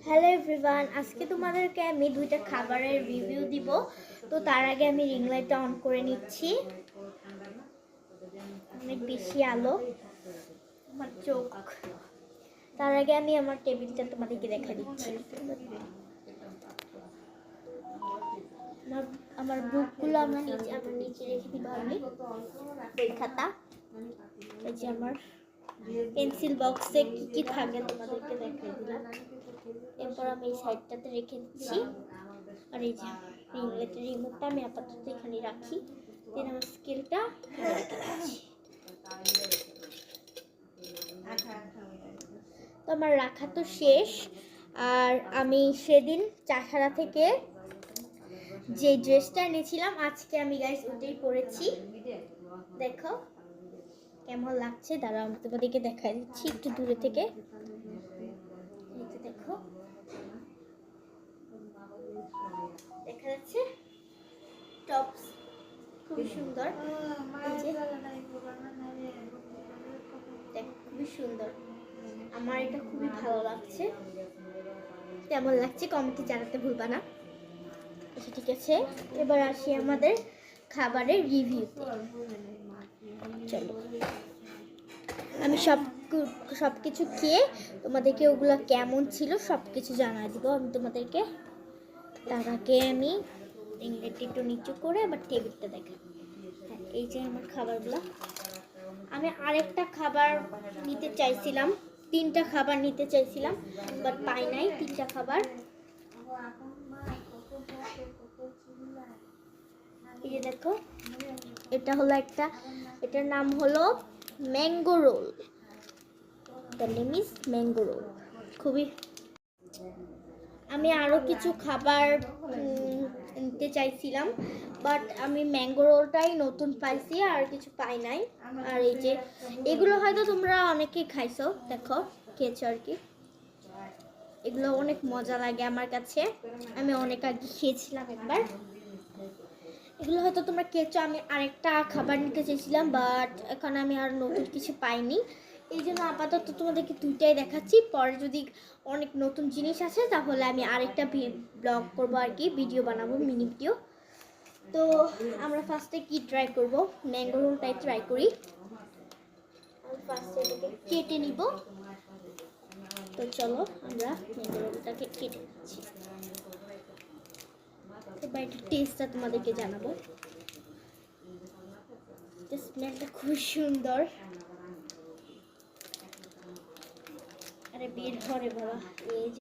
Hello everyone, আজকে তোমাদেরকে আমি দুইটা খাবারের রিভিউ দিব। তো তার আগে আমি রিং লাইটটা অন করে নিচ্ছি। অনেক বেশি আলো, আমার চোখ। তার আগে আমি আমার টেবিলটা তোমাদেরকে দেখা দিচ্ছি। আমার বুকগুলো আমার নিচে রেখে দিবা। আমি বই খাতা, এই যে আমার পেন্সিল বক্সে কি কি থাকে তোমাদেরকে দেখাই দিলাম। এরপর আমি এই সাইডটাতে রেখে দিচ্ছি। আর এই যে রিং লাইটের রিমোটটা আমি আপাতত এখানে রাখি। দেন আমার স্কেলটা তো আমার রাখা তো শেষ। আর আমি সেদিন চাষারা থেকে যে ড্রেসটা এনেছিলাম আজকে আমি গাইস ওটাই পরেছি। দেখো কেমন লাগছে, দাঁড়াও আমি তোমাদেরকে দেখাই দিচ্ছি একটু দূরে থেকে। দেখো দেখা যাচ্ছে টপস খুব সুন্দর, খুবই সুন্দর। আমার এটা খুবই ভালো লাগছে। কেমন লাগছে কমেন্টে জানাতে ভুলবা না। আচ্ছা ঠিক আছে, এবার আসি আমাদের খাবারের রিভিউতে। চলো আমি সব কিছু খেয়ে তোমাদেরকে ওগুলো কেমন ছিল সব কিছু জানাই দিব আমি তোমাদেরকে। তার আগে আমি রিংলাইটটা একটু নিচু করে আবার টেবিলটা দেখাই। হ্যাঁ, এই যে আমার খাবারগুলো। আমি আরেকটা খাবার নিতে চাইছিলাম, 3টা খাবার নিতে চাইছিলাম, বাট পাই নাই 3টা খাবার। এই যে দেখো, এটা হলো একটা, এটার নাম হলো mango roll. The name is mango roll. খুবই, আমি আরও কিছু খাবার নিতে চাইছিলাম, বাট আমি ম্যাঙ্গো রোলটাই নতুন পাইছি, আর কিছু পাই নাই। আর এই যে এগুলো হয়তো তোমরা অনেকেই খাইছো, দেখো খেয়েছো আর কি। এগুলো অনেক মজা লাগে আমার কাছে, আমি অনেক আগে খেয়েছিলাম একবার। এগুলো হয়তো তোমরা খেয়েছো। আমি আরেকটা খাবার নিতে চেয়েছিলাম, বাট এখন আমি আর নতুন কিছু পাইনি, এই জন্য আপাতত তোমাদেরকে দুইটাই দেখাচ্ছি। পরে যদি অনেক নতুন জিনিস আছে তাহলে আমি আরেকটা ব্লগ করবো আর কি, ভিডিও বানাবো, মিনি ভিডিও। তো আমরা ফার্স্টে কি ট্রাই করব, ম্যাঙ্গো রোলটাই ট্রাই করি। আমি ফার্স্টে এটাকে কেটে নিব। তো চলো আমরা ম্যাঙ্গো রোলটাকে কেটে নিচ্ছি। এবার এটা টেস্টটা তোমাদেরকে জানাবো। স্মেলটা খুব সুন্দর। আরে বের করে বাবা, এই